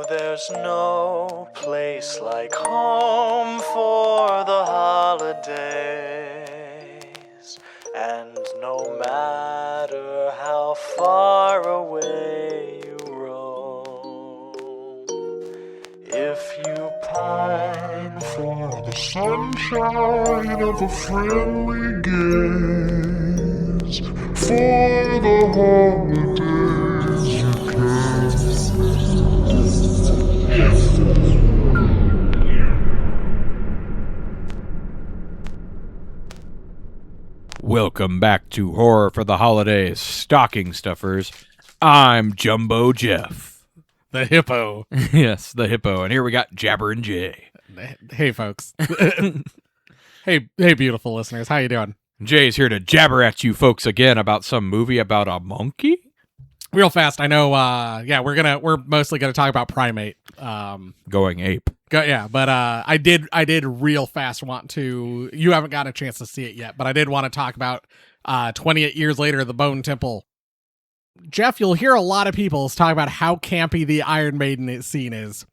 there's no place like home for the holidays. And no matter how far away you roam, if you pine for the sunshine of a friendly gaze, for the holidays you can. Welcome back to Horror for the Holidays, Stocking Stuffers. I'm Jumbo Jeff. The hippo. Yes, the hippo. And here we got Jabber and Jay. Hey, folks. hey, beautiful listeners. How you doing? Jay's here to jabber at you folks again about some movie about a monkey. Real fast. I know. We're mostly gonna talk about Primate. Going ape. But I did real fast want to. You haven't got a chance to see it yet, but I did want to talk about 28 years later, the Bone Temple. Jeff, you'll hear a lot of people talk about how campy the Iron Maiden scene is.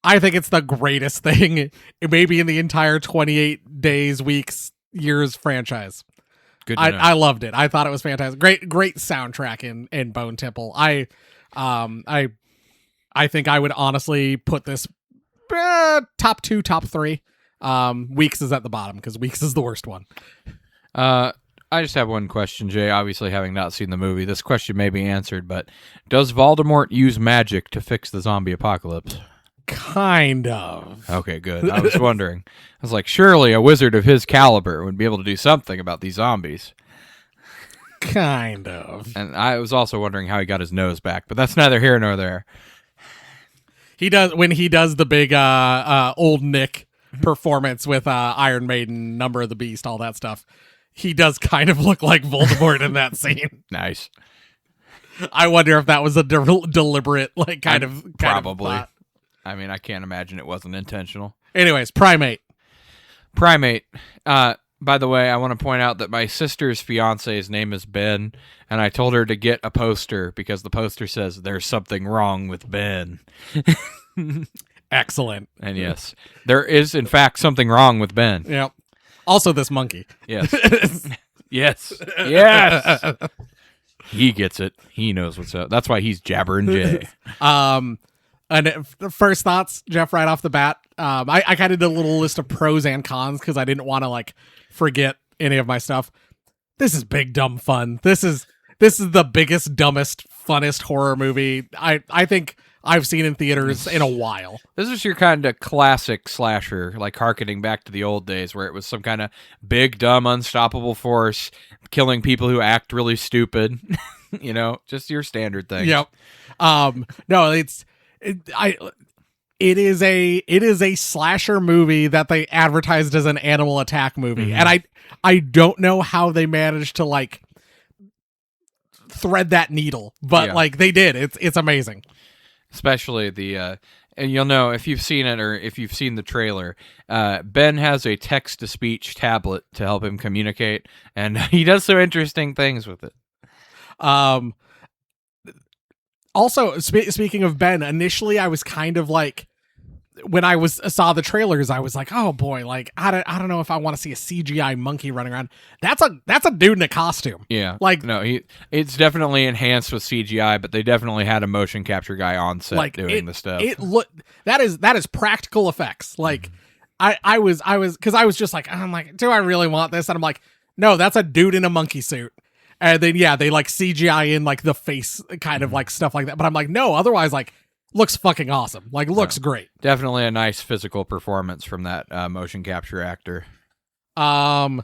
I think it's the greatest thing, maybe in the entire 28 days, weeks, years franchise. Good to know. I loved it. I thought it was fantastic. Great soundtrack in Bone Temple. I think I would honestly put this top 2, top 3. Weeks is at the bottom because Weeks is the worst one. I just have one question, Jay. Obviously, having not seen the movie, this question may be answered, but does Voldemort use magic to fix the zombie apocalypse? Kind of. Okay, good. I was wondering. I was like, surely a wizard of his caliber would be able to do something about these zombies. Kind of. And I was also wondering how he got his nose back, but that's neither here nor there. He does when he does the big old Nick performance with Iron Maiden, Number of the Beast, all that stuff. He does kind of look like Voldemort in that scene. Nice. I wonder if that was a deliberate, probably. Thought. I mean, I can't imagine it wasn't intentional. Anyways, Primate. By the way, I want to point out that my sister's fiance's name is Ben, and I told her to get a poster because the poster says there's something wrong with Ben. Excellent. And yes, there is in fact something wrong with Ben. Yep. Also this monkey. Yes. Yes. He gets it. He knows what's up. That's why he's Jabber and Jay. And first thoughts, Jeff, right off the bat. I kind of did a little list of pros and cons because I didn't want to forget any of my stuff. This is big dumb fun. This is the biggest, dumbest, funnest horror movie I think I've seen in theaters in a while. This is your kind of classic slasher, harkening back to the old days where it was some kind of big, dumb, unstoppable force killing people who act really stupid. Just your standard thing. Yep. No, it is a slasher movie that they advertised as an animal attack movie. Mm-hmm. And I don't know how they managed to thread that needle, but they did. It's amazing. Especially and you'll know if you've seen it or if you've seen the trailer, Ben has a text-to-speech tablet to help him communicate, and he does some interesting things with it. Also, speaking of Ben, initially I was kind of when I saw the trailers, I was like, oh boy, I don't know if I want to see a CGI monkey running around. That's a dude in a costume. Yeah. It's definitely enhanced with CGI, but they definitely had a motion capture guy on set doing the stuff. That is practical effects. I was just I'm like, do I really want this? And I'm like, no, that's a dude in a monkey suit. And then, they CGI in the face kind of stuff like that. But I'm like, no, otherwise looks fucking awesome. Looks great. Definitely a nice physical performance from that motion capture actor. I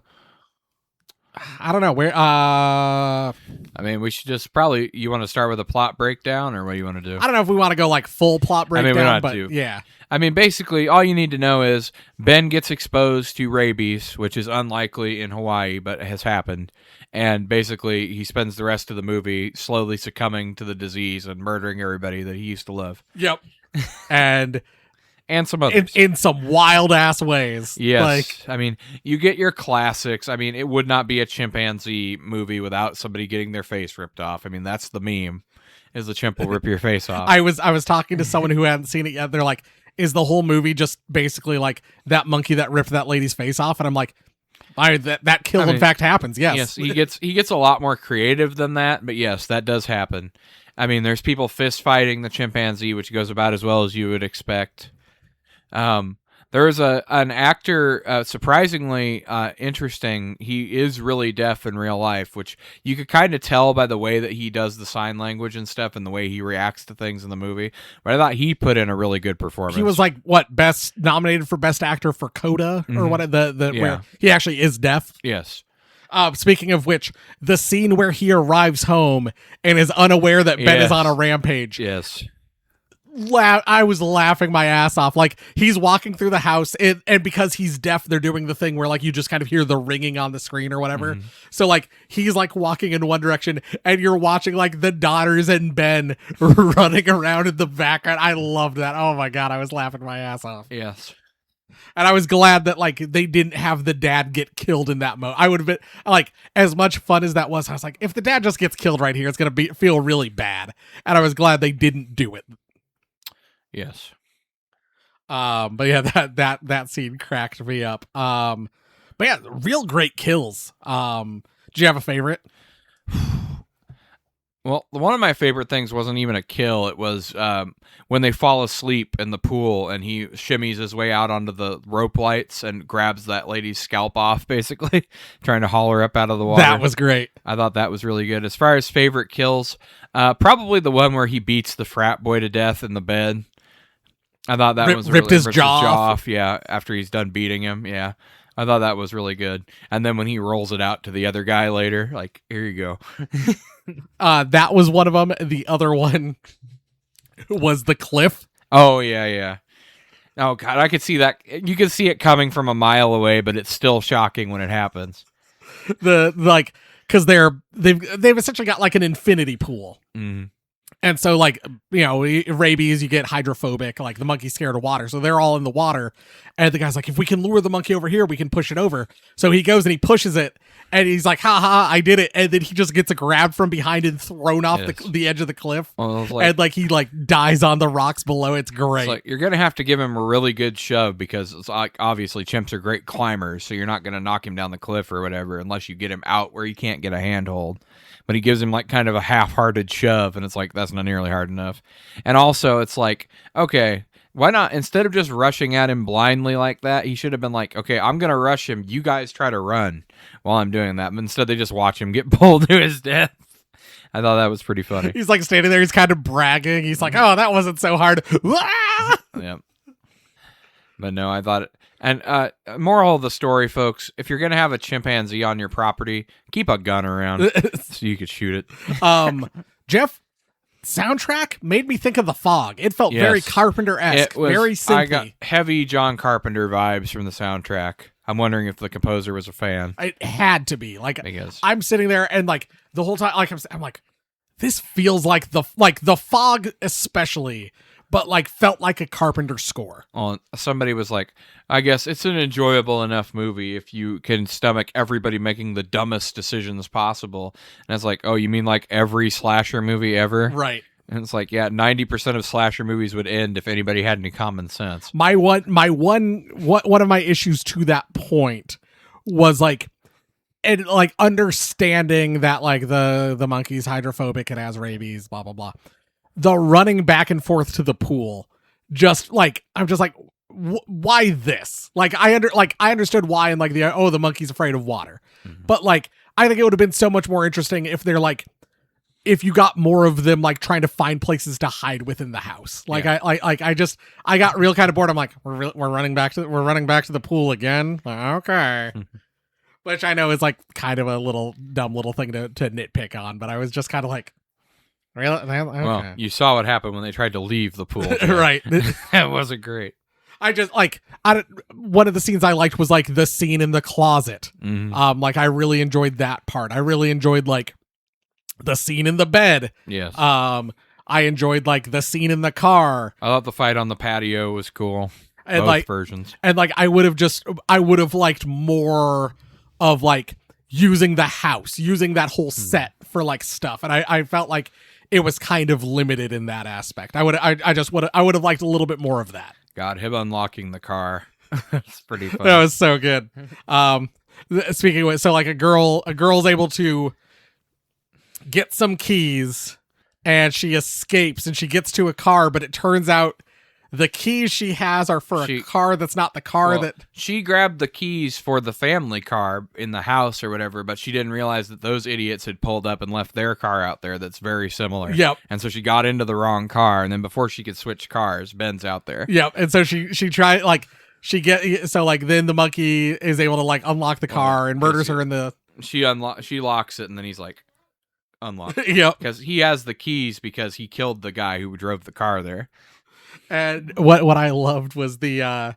don't know where. I mean, we should just probably. You want to start with a plot breakdown, or what do you want to do? I don't know if we want to go full plot breakdown. We don't but have to. Yeah. I mean, basically, all you need to know is Ben gets exposed to rabies, which is unlikely in Hawaii, but has happened. And basically, he spends the rest of the movie slowly succumbing to the disease and murdering everybody that he used to love. Yep. And some others. In some wild-ass ways. Yes. I mean, you get your classics. I mean, it would not be a chimpanzee movie without somebody getting their face ripped off. I mean, that's the meme. Is the chimp will rip your face off. I was talking to someone who hadn't seen it yet. They're like, is the whole movie just basically like that monkey that ripped that lady's face off? And I'm like, that kill in fact happens. Yes. He gets a lot more creative than that, but yes, that does happen. I mean, there's people fist fighting the chimpanzee, which goes about as well as you would expect. There's an actor, surprisingly interesting. He is really deaf in real life, which you could kind of tell by the way that he does the sign language and stuff and the way he reacts to things in the movie. But I thought he put in a really good performance. He was like, nominated for Best Actor for Coda or what? Where he actually is deaf. Yes. Speaking of which, the scene where he arrives home and is unaware that Ben is on a rampage. Yes. I was laughing my ass off. Like, he's walking through the house, and because he's deaf, they're doing the thing where, like, you just kind of hear the ringing on the screen or whatever. Mm-hmm. So, like, he's, like, walking in one direction, and you're watching, like, the daughters and Ben running around in the background. I loved that. Oh, my God. I was laughing my ass off. Yes. And I was glad that, like, they didn't have the dad get killed in that moment. I would have been, like, as much fun as that was, I was like, if the dad just gets killed right here, it's going to feel really bad. And I was glad they didn't do it. Yes. But yeah, that scene cracked me up. But yeah, real great kills. Do you have a favorite? Well, one of my favorite things wasn't even a kill. It was when they fall asleep in the pool and he shimmies his way out onto the rope lights and grabs that lady's scalp off, basically, trying to haul her up out of the water. That was great. I thought that was really good. As far as favorite kills, probably the one where he beats the frat boy to death in the bed. I thought that was ripped his jaw off. Yeah, after he's done beating him. Yeah, I thought that was really good. And then when he rolls it out to the other guy later, like, here you go. That was one of them. The other one was the cliff. Oh yeah. Oh God, I could see that. You could see it coming from a mile away, but it's still shocking when it happens. Because they've essentially got like an infinity pool. Mm-hmm. And so, like, you know, rabies, you get hydrophobic, like the monkey's scared of water. So they're all in the water. And the guy's like, if we can lure the monkey over here, we can push it over. So he goes and he pushes it. And he's like, I did it. And then he just gets grabbed from behind and thrown off the edge of the cliff. Well, and like he like dies on the rocks below. It's great. It's like, you're going to have to give him a really good shove because it's like, obviously chimps are great climbers. So you're not going to knock him down the cliff or whatever unless you get him out where he can't get a handhold. But he gives him like kind of a half-hearted shove, and it's like, that's not nearly hard enough. And also, it's like, okay, why not, instead of just rushing at him blindly like that, he should have been like, okay, I'm going to rush him. You guys try to run while I'm doing that. But instead, they just watch him get pulled to his death. I thought that was pretty funny. He's like standing there, he's kind of bragging. He's like, oh, that wasn't so hard. Yeah. But no, I thought it. And moral of the story, folks, if you're going to have a chimpanzee on your property, keep a gun around so you could shoot it. Jeff, soundtrack made me think of The Fog. It felt very Carpenter-esque, very synthy. I got heavy John Carpenter vibes from the soundtrack. I'm wondering if the composer was a fan. It had to be. Like, I guess. I'm sitting there and like the whole time, like I'm like, this feels like the Fog especially, but like felt like a Carpenter score. Well, somebody was like, I guess it's an enjoyable enough movie if you can stomach everybody making the dumbest decisions possible. And it's like, oh, you mean like every slasher movie ever? Right. And it's like, yeah, 90% of slasher movies would end if anybody had any common sense. One of my issues to that point was like, and like understanding that like the monkey's hydrophobic and has rabies, blah blah blah. The running back and forth to the pool, just like I'm just like, why this? Like I understood why, and like the monkey's afraid of water, but like I think it would have been so much more interesting if they're like, if you got more of them like trying to find places to hide within the house. Like I got real kind of bored. I'm like, we're running back to the pool again. Okay. Which I know is like kind of a little dumb little thing to nitpick on, but I was just kind of like, really? Okay. Well, you saw what happened when they tried to leave the pool. Right. That wasn't great. I just like, one of the scenes I liked was like the scene in the closet. Mm-hmm. Like I really enjoyed that part. I really enjoyed like the scene in the bed. Yes. I enjoyed like the scene in the car. I thought the fight on the patio was cool. And both like versions. And like I would have liked more of like using the house, using that whole set for like stuff. And I felt like it was kind of limited in that aspect. I would have liked a little bit more of that. God, him unlocking the car. It's pretty funny. That was so good. Speaking of which, so like a girl's able to get some keys and she escapes and she gets to a car, but it turns out the keys she has are for a car that's not the car that... She grabbed the keys for the family car in the house or whatever, but she didn't realize that those idiots had pulled up and left their car out there that's very similar. Yep. And so she got into the wrong car, and then before she could switch cars, Ben's out there. Yep. And so she tried, like, then the monkey is able to, like, unlock the car and murders her in the... She locks it, and then he's like, unlock. Yep. Because he has the keys because he killed the guy who drove the car there. And what I loved was the I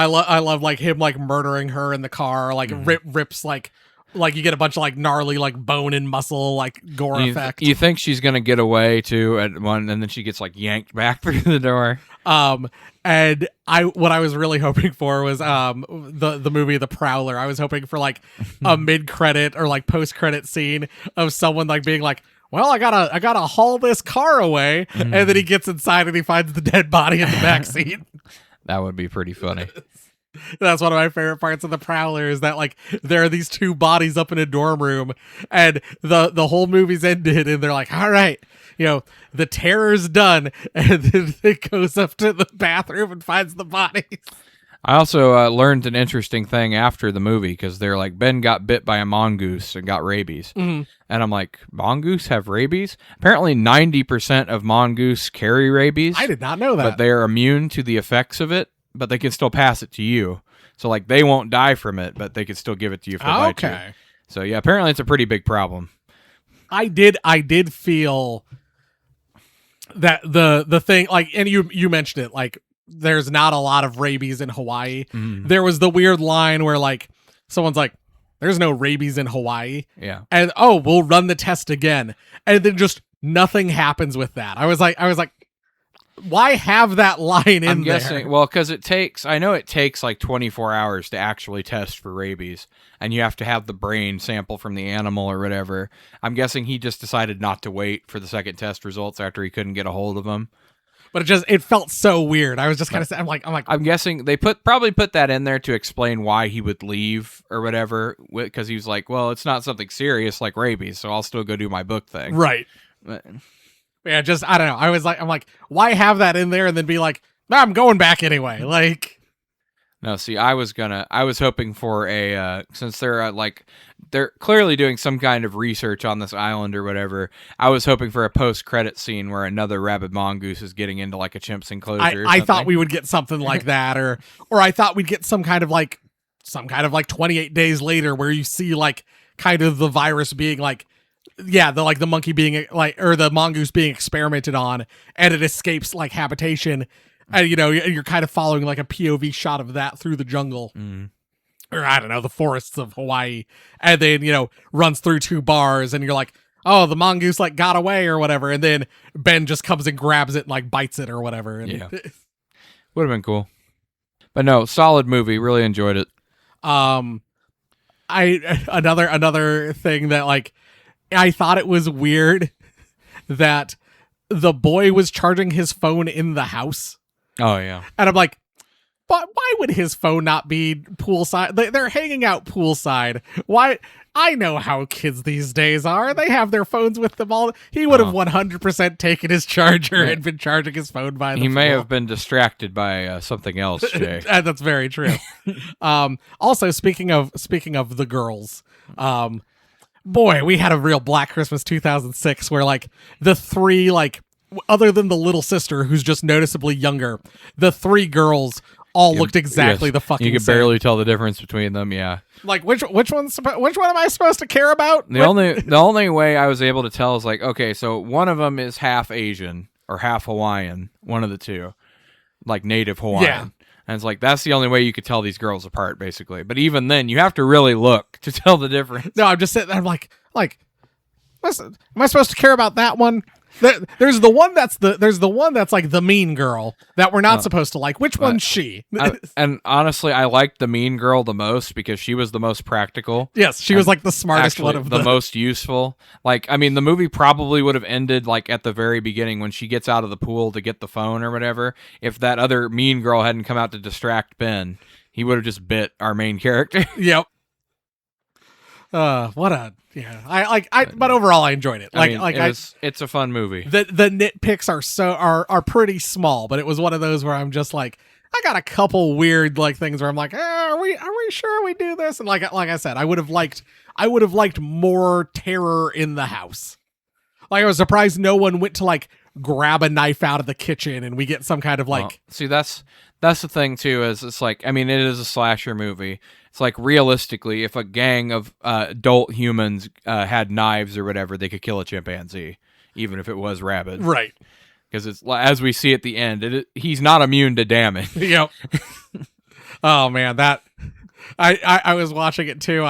love like him like murdering her in the car, like rips like you get a bunch of like gnarly like bone and muscle like gore effect. You think she's gonna get away too at one, and then she gets like yanked back through the door. And what I was really hoping for was the movie The Prowler. I was hoping for like a mid credit or like post credit scene of someone like being like, well, I gotta haul this car away, and then he gets inside and he finds the dead body in the back seat. That would be pretty funny. That's one of my favorite parts of The Prowler is that like there are these two bodies up in a dorm room, and the whole movie's ended, and they're like, all right, the terror's done, and then it goes up to the bathroom and finds the bodies. I also learned an interesting thing after the movie, because they're like, Ben got bit by a mongoose and got rabies. And I'm like, mongoose have rabies? Apparently 90% of mongoose carry rabies. I did not know that. But they're immune to the effects of it, but they can still pass it to you. So like they won't die from it, but they can still give it to you if they bite you. So yeah, apparently it's a pretty big problem. I did feel that the thing, like, and you mentioned it, like, there's not a lot of rabies in Hawaii. There was the weird line where like someone's like, there's no rabies in Hawaii. Yeah. And we'll run the test again. And then just nothing happens with that. I was like, why have that line in there? I'm guessing, well, because I know it takes like 24 hours to actually test for rabies, and you have to have the brain sample from the animal or whatever. I'm guessing he just decided not to wait for the second test results after he couldn't get a hold of them. But it felt so weird. I was just kind of, I'm guessing they probably put that in there to explain why he would leave or whatever, because he was like, well, it's not something serious like rabies, so I'll still go do my book thing. Right. But, yeah, just, I don't know. I'm like, why have that in there and then be like, nah, I'm going back anyway. Like, no, see, I was hoping for since they're clearly doing some kind of research on this island or whatever, I was hoping for a post-credit scene where another rabid mongoose is getting into like a chimp's enclosure. I thought we would get something like that, or I thought we'd get some kind of like 28 days later where you see like kind of the virus being like, yeah, the monkey being like, or the mongoose being experimented on, and it escapes like habitation. And, you're kind of following like a POV shot of that through the jungle. Or, I don't know, the forests of Hawaii. And then, runs through two bars, and you're like, oh, the mongoose like got away or whatever. And then Ben just comes and grabs it and like bites it or whatever. And yeah. Would have been cool. But no, solid movie. Really enjoyed it. Another thing that like, I thought it was weird that the boy was charging his phone in the house. Oh, yeah. And I'm like, but why would his phone not be poolside? They're hanging out poolside. Why? I know how kids these days are. They have their phones with them all. He would have 100% taken his charger and been charging his phone by the He may pool. have been distracted by something else, Jay. That's very true. Also, speaking of the girls, boy, we had a real Black Christmas 2006 where like the three, like, other than the little sister who's just noticeably younger, the three girls all looked exactly the fucking same. You could barely tell the difference between them. Yeah. Like which one am I supposed to care about? The only way I was able to tell is like, okay, so one of them is half Asian or half Hawaiian, one of the two, like native Hawaiian. Yeah. And it's like, that's the only way you could tell these girls apart, basically. But even then, you have to really look to tell the difference. No, I'm just sitting there, I'm like, am I supposed to care about that one? There's the one that's like the mean girl that we're not supposed to like. Which one's she? And honestly, I liked the mean girl the most because she was the most practical. Yes, she was like the smartest one of the most useful. Like, I mean, the movie probably would have ended like at the very beginning when she gets out of the pool to get the phone or whatever. If that other mean girl hadn't come out to distract Ben, he would have just bit our main character. Yep. But overall I enjoyed it. It's a fun movie. The nitpicks are pretty small, but it was one of those where I'm just like, I got a couple weird like things where I'm like, are we sure we do this? And like I said, I would have liked more terror in the house. Like, I was surprised no one went to like grab a knife out of the kitchen and we get some kind of like. Well, see, that's the thing too. Is it's like, I mean, it is a slasher movie. It's like, realistically, if a gang of adult humans had knives or whatever, they could kill a chimpanzee, even if it was rabid. Right. Because it's, as we see at the end, he's not immune to damage. Yep. Oh man, that I was watching it too.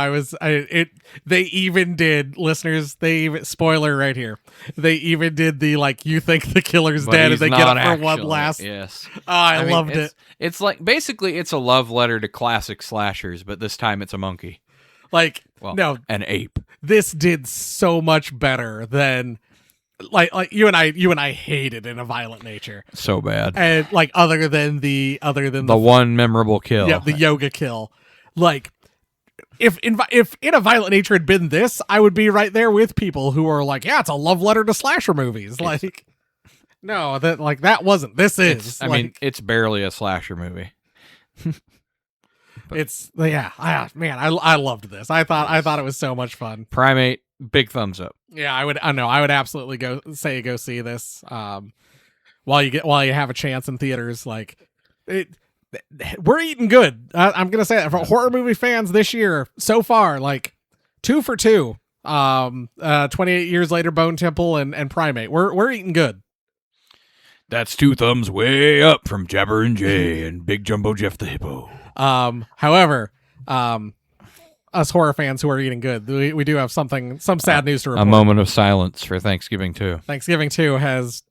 They even did, listeners. Spoiler right here. They even did the like, you think the killer's But dead, and he's they get not up for one actually. last. Yes. Oh, I mean, loved it. It's like, basically, it's a love letter to classic slashers, but this time it's a monkey. Like, Well, no, an ape. this did so much better than like you and I hated In a Violent Nature. So bad. And like, other than the one memorable kill. Yeah, the yoga kill. Like, if In a Violent Nature had been this, I would be right there with people who are like, yeah, it's a love letter to slasher movies. Like, no, that wasn't. This is. I mean, it's barely a slasher movie. I loved this. I thought it was so much fun. Primate, big thumbs up. Yeah, I would absolutely go see this. While you have a chance in theaters, like we're eating good. I'm gonna say that for horror movie fans this year so far, like 2 for 2. 28 years later, Bone Temple and Primate. We're eating good. That's 2 thumbs way up from Jabber and Jay and Big Jumbo Jeff the Hippo. However, us horror fans who are eating good, we do have some sad news to report. A moment of silence for Thanksgiving 2. Thanksgiving 2 has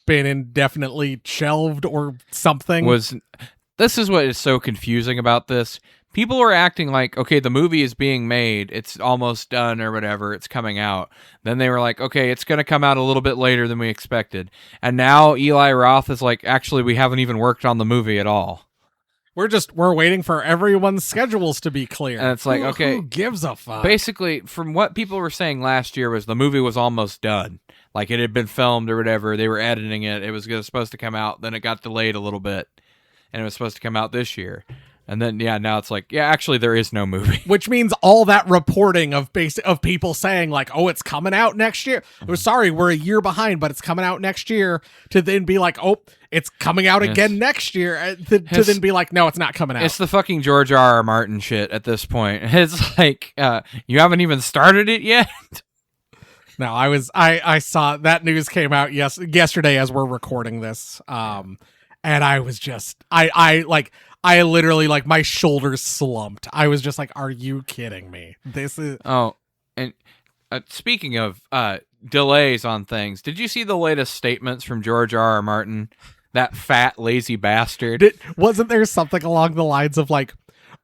been indefinitely shelved or something. This is what is so confusing about this. People are acting like, okay, the movie is being made, it's almost done or whatever, it's coming out. Then they were like, okay, it's going to come out a little bit later than we expected. And now Eli Roth is like, actually, we haven't even worked on the movie at all. We're waiting for everyone's schedules to be clear. And it's like, okay, who gives a fuck? Basically, from what people were saying last year was the movie was almost done. Like, it had been filmed or whatever. They were editing it. It was supposed to come out. Then it got delayed a little bit. And it was supposed to come out this year. And then, now it's like, actually, there is no movie. Which means all that reporting of people saying, like, oh, it's coming out next year. Oh, sorry, we're a year behind, but it's coming out next year. To then be like, oh, it's coming out again next year. To then be like, no, it's not coming out. It's the fucking George R.R. Martin shit at this point. It's like, you haven't even started it yet? No, I saw that news came out yesterday as we're recording this. And I was just, I literally, like, my shoulders slumped. I was just like, are you kidding me? This is... Oh, and speaking of delays on things, did you see the latest statements from George R.R. Martin? That fat, lazy bastard. Wasn't there something along the lines of, like,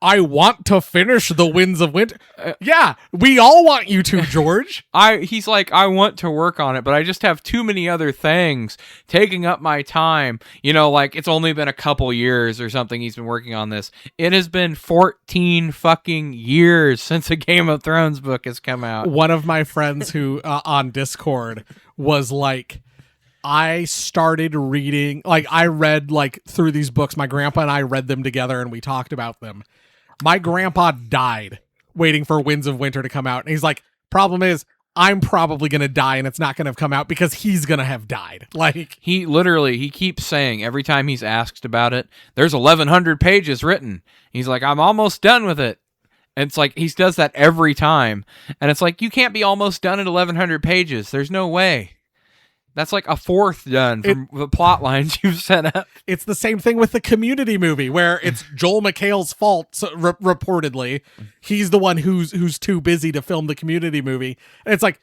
I want to finish The Winds of Winter? Yeah, we all want you to, George. He's like, I want to work on it, but I just have too many other things taking up my time. Like, it's only been a couple years or something he's been working on this. It has been 14 fucking years since a Game of Thrones book has come out. One of my friends who, on Discord, was like, I started reading, like, I read, like, through these books. My grandpa and I read them together and we talked about them. My grandpa died waiting for Winds of Winter to come out. And he's like, problem is, I'm probably going to die and it's not going to come out because he's going to have died. Like, he keeps saying every time he's asked about it, there's 1,100 pages written. He's like, I'm almost done with it. And it's like, he does that every time. And it's like, you can't be almost done at 1,100 pages. There's no way. That's like a fourth done from the plot lines you've set up. It's the same thing with the Community movie, where it's Joel McHale's fault, reportedly. He's the one who's too busy to film the Community movie. And it's like,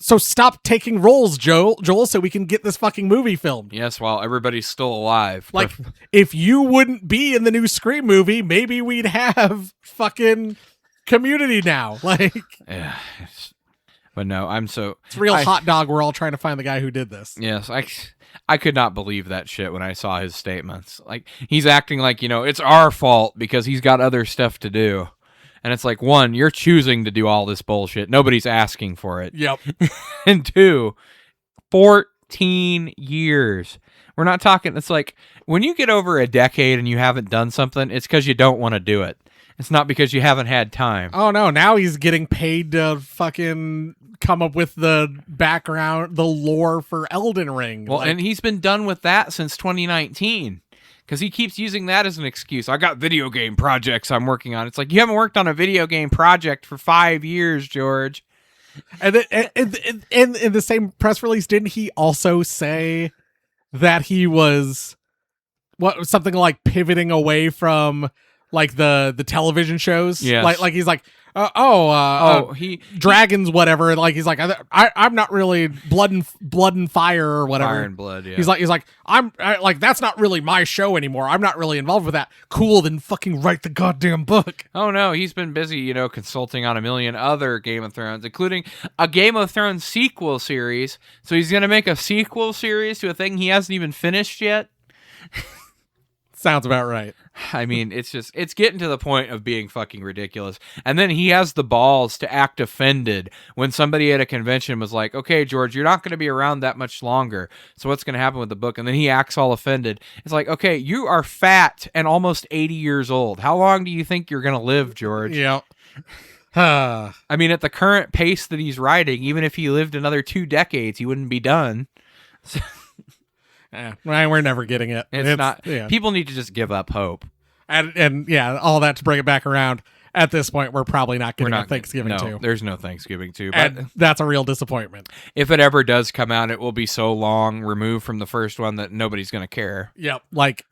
So stop taking roles, Joel, so we can get this fucking movie filmed. Yes, while everybody's still alive. Like, if you wouldn't be in the new Scream movie, maybe we'd have fucking Community now. Like, yeah. But no, it's real hot dog. We're all trying to find the guy who did this. Yes, I could not believe that shit when I saw his statements. Like, he's acting like, it's our fault because he's got other stuff to do. And it's like, one, you're choosing to do all this bullshit. Nobody's asking for it. Yep. And two, 14 years. We're not talking, it's like, when you get over a decade and you haven't done something, it's because you don't want to do it. It's not because you haven't had time. Oh, no. Now he's getting paid to fucking come up with the background, the lore for Elden Ring. Well, and he's been done with that since 2019 because he keeps using that as an excuse. I got video game projects I'm working on. It's like, you haven't worked on a video game project for 5 years, George. And in the same press release, didn't he also say that he was something like pivoting away from like the television shows? Yes. Like he's like, dragons, whatever. Like he's like, I'm not really blood and fire or whatever. Fire and blood. Yeah. He's like, like that's not really my show anymore. I'm not really involved with that. Cool, then fucking write the goddamn book. Oh no, he's been busy, consulting on a million other Game of Thrones, including a Game of Thrones sequel series. So he's gonna make a sequel series to a thing he hasn't even finished yet. Sounds about right. I mean, it's getting to the point of being fucking ridiculous. And then he has the balls to act offended when somebody at a convention was like, okay, George, you're not going to be around that much longer. So what's going to happen with the book? And then he acts all offended. It's like, okay, you are fat and almost 80 years old. How long do you think you're going to live, George? Yeah. I mean, at the current pace that he's writing, even if he lived another 2 decades, he wouldn't be done. Yeah, we're never getting it. It's not. Yeah. People need to just give up hope. And yeah, all that to bring it back around. At this point, we're probably not getting a Thanksgiving 2. No, there's no Thanksgiving 2. But and that's a real disappointment. If it ever does come out, it will be so long removed from the first one that nobody's going to care. Yep. Like,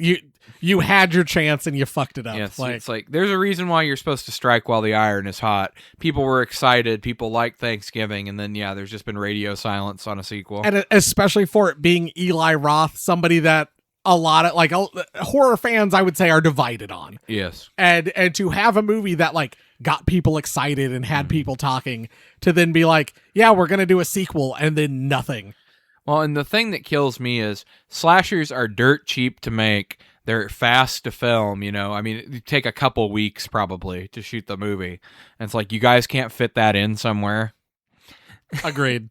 you had your chance and you fucked it up. Yes, it's like, there's a reason why you're supposed to strike while the iron is hot. People were excited. People like Thanksgiving. And then, yeah, there's just been radio silence on a sequel. And especially for it being Eli Roth, somebody that a lot of like horror fans, I would say, are divided on. Yes. And to have a movie that like got people excited and had people talking, to then be like, yeah, we're going to do a sequel, and then nothing. Well, and the thing that kills me is slashers are dirt cheap to make. They're fast to film, I mean, it take a couple weeks probably to shoot the movie. And it's like, you guys can't fit that in somewhere. Agreed.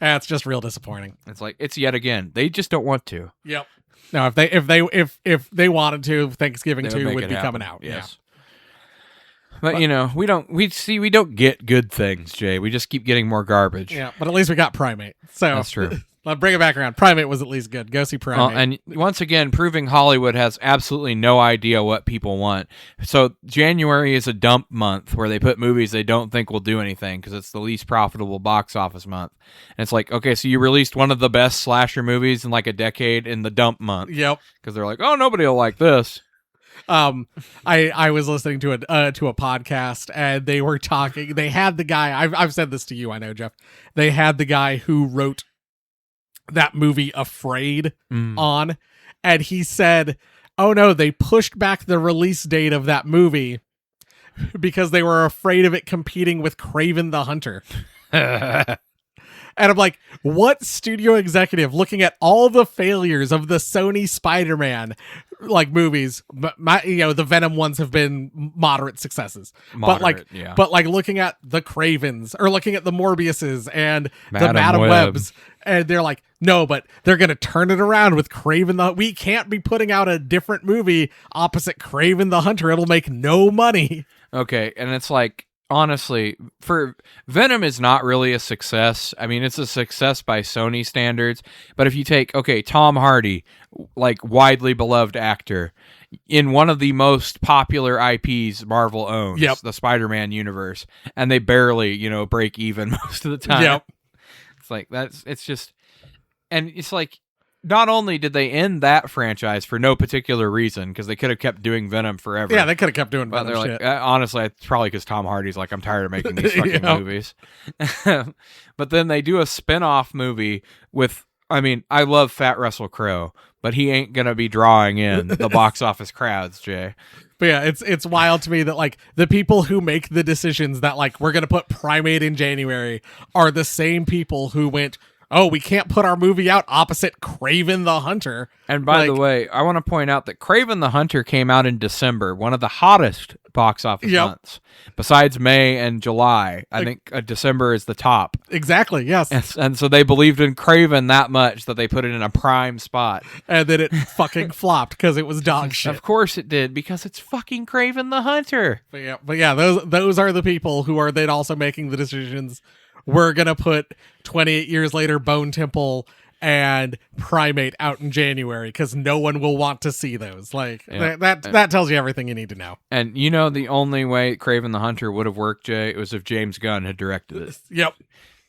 It's just real disappointing. It's like, it's yet again, they just don't want to. Yep. No, if they wanted to, Thanksgiving 2 would be coming out. Yes. Yeah. But we don't get good things, Jay. We just keep getting more garbage. Yeah, but at least we got Primate. So that's true. Let's bring it back around. Primate was at least good. Go see Primate. And once again, proving Hollywood has absolutely no idea what people want. So January is a dump month where they put movies they don't think will do anything because it's the least profitable box office month. And it's like, okay, so you released one of the best slasher movies in like a decade in the dump month. Yep. Because they're like, oh, nobody will like this. I was listening to a podcast, and they were talking. They had the guy. I've said this to you, I know, Jeff. They had the guy who wrote that movie Afraid on, and he said, oh no, they pushed back the release date of that movie because they were afraid of it competing with Kraven the Hunter. And I'm like, what studio executive, looking at all the failures of the Sony Spider-Man like movies, but the Venom ones have been moderate successes. But like looking at the Cravens or looking at the Morbiuses and the Madam Webs, and they're like, no, but they're gonna turn it around with Kraven we can't be putting out a different movie opposite Kraven the Hunter. It'll make no money. Okay, and it's like, honestly, for Venom is not really a success. I mean, it's a success by Sony standards. But if you take, Tom Hardy, like widely beloved actor, in one of the most popular IPs Marvel owns, the Spider-Man universe, and they barely, break even most of the time. Yep. It's like, it's just, and it's like, not only did they end that franchise for no particular reason, because they could have kept doing Venom forever. Yeah, they could have kept doing But Venom they're shit. like, honestly, it's probably because Tom Hardy's like, I'm tired of making these fucking movies. But then they do a spin-off movie with, I mean, I love Fat Russell Crowe, but he ain't gonna be drawing in the box office crowds, Jay. But yeah, it's wild to me that like the people who make the decisions that like we're gonna put Primate in January are the same people who went, oh, we can't put our movie out opposite Kraven the Hunter. And by the way, I want to point out that Kraven the Hunter came out in December, one of the hottest box office months. Besides May and July, I think December is the top. Exactly, yes. And so they believed in Kraven that much that they put it in a prime spot. And then it fucking flopped because it was dog shit. Of course it did, because it's fucking Kraven the Hunter. But yeah, those are the people who are then also making the decisions. We're going to put 28 years later Bone Temple and Primate out in January because no one will want to see those. Like that tells you everything you need to know. And you know the only way Kraven the Hunter would have worked, Jay, it was if James Gunn had directed it. Yep.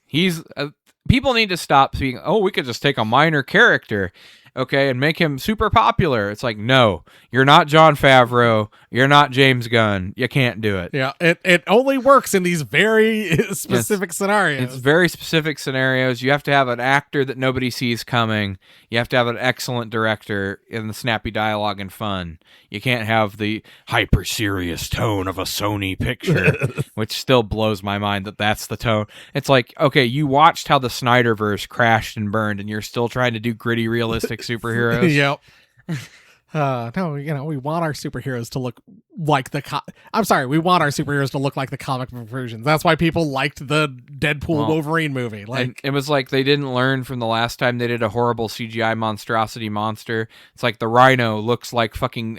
He's people need to stop being, oh, we could just take a minor character, okay, and make him super popular. It's like, no, you're not Jon Favreau. You're not James Gunn. You can't do it. Yeah, it only works in these very specific scenarios. It's very specific scenarios. You have to have an actor that nobody sees coming. You have to have an excellent director in the snappy dialogue and fun. You can't have the hyper serious tone of a Sony picture, which still blows my mind that that's the tone. It's like, okay, you watched how the Snyderverse crashed and burned, and you're still trying to do gritty, realistic superheroes. Yep. No, we want our superheroes to look like we want our superheroes to look like the comic book versions. That's why people liked the Deadpool Wolverine movie. Like, and it was like they didn't learn from the last time they did a horrible CGI monstrosity monster. It's like the Rhino looks like fucking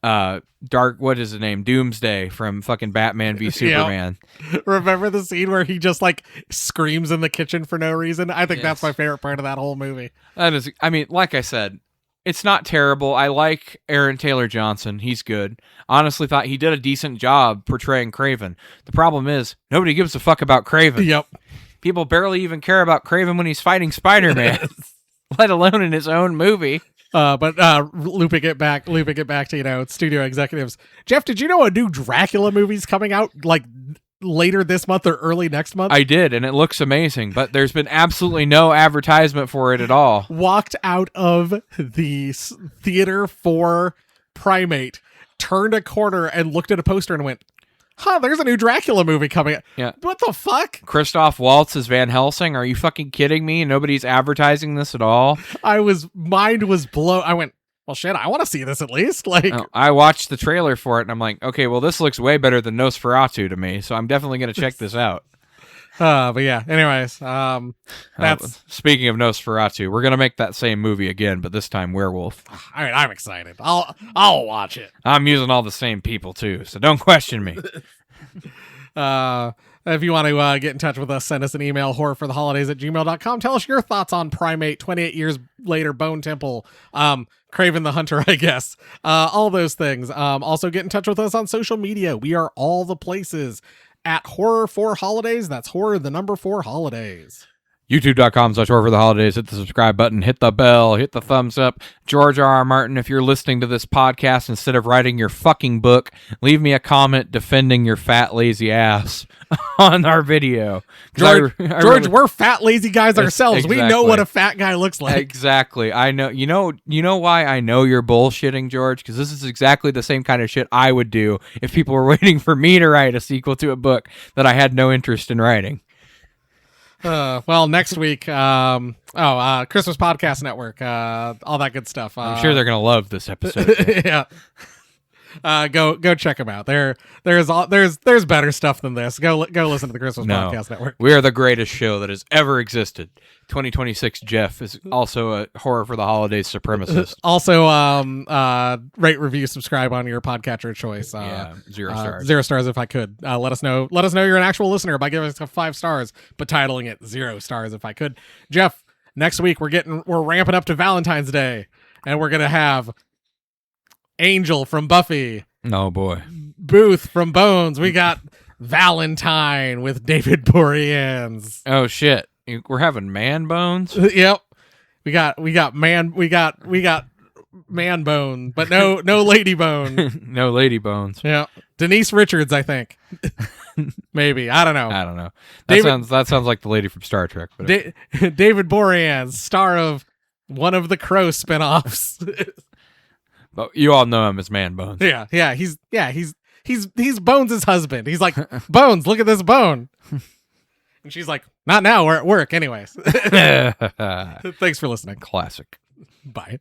Dark, what is his name? Doomsday from fucking Batman v Superman. Yep. Remember the scene where he just like screams in the kitchen for no reason? I think that's my favorite part of that whole movie. That is, I mean, like I said, it's not terrible. I like Aaron Taylor Johnson. He's good. Honestly thought he did a decent job portraying Kraven. The problem is nobody gives a fuck about Kraven. Yep. People barely even care about Kraven when he's fighting Spider-Man, let alone in his own movie. But looping it back to, studio executives. Jeff, did you know a new Dracula movie's coming out like later this month or early next month? I did, and it looks amazing, but there's been absolutely no advertisement for it at all. Walked out of the theater for Primate, turned a corner and looked at a poster and went, there's a new Dracula movie coming out. Yeah. What the fuck? Christoph Waltz is Van Helsing? Are you fucking kidding me? Nobody's advertising this at all? Mind was blown. I went, well, shit, I want to see this at least. Like, I watched the trailer for it, and I'm like, okay, well, this looks way better than Nosferatu to me, so I'm definitely going to check this out. But yeah, anyways, that's... Speaking of Nosferatu, we're going to make that same movie again, but this time werewolf. I mean, I'm excited. I'll watch it. I'm using all the same people, too, so don't question me. If you want to get in touch with us, send us an email, horrorfortheholidays@gmail.com. Tell us your thoughts on Primate, 28 years later, Bone Temple, Kraven the Hunter, I guess. All those things. Also, get in touch with us on social media. We are all the places at Horror for Holidays. That's horror, the number 4 holidays. YouTube.com/horror for the holidays. Hit the subscribe button, hit the bell, hit the thumbs up. George R.R. Martin, if you're listening to this podcast, instead of writing your fucking book, leave me a comment defending your fat, lazy ass on our video. George, we're fat, lazy guys ourselves. Exactly. We know what a fat guy looks like. Exactly. I know. You know why I know you're bullshitting, George? Because this is exactly the same kind of shit I would do if people were waiting for me to write a sequel to a book that I had no interest in writing. Well, next week, Christmas Podcast Network, all that good stuff. I'm sure they're gonna love this episode. Yeah. Go check them out. There's better stuff than this. Go listen to the Christmas Podcast Network. We are the greatest show that has ever existed. 2026 Jeff is also a Horror for the Holidays supremacist. Also, rate, review, subscribe on your podcatcher of choice. 0 stars. 0 stars if I could. Let us know you're an actual listener by giving us 5 stars, but titling it 0 stars if I could. Jeff, next week we're ramping up to Valentine's Day, and we're gonna have Angel from Buffy. Oh boy. Booth from Bones. We got Valentine with David Boreanaz. Oh shit. We're having man bones? Yep. We got man bone, but no lady bone. No lady bones. Yeah, Denise Richards, I think. Maybe, I don't know. I don't know. David- That sounds like the lady from Star Trek. But David Boreanaz, star of one of the Crow spinoffs. but you all know him as Man Bones. yeah, he's Bones' husband. He's like, Bones, look at this bone. And she's like, not now, we're at work anyways. Thanks for listening. Classic. Bye.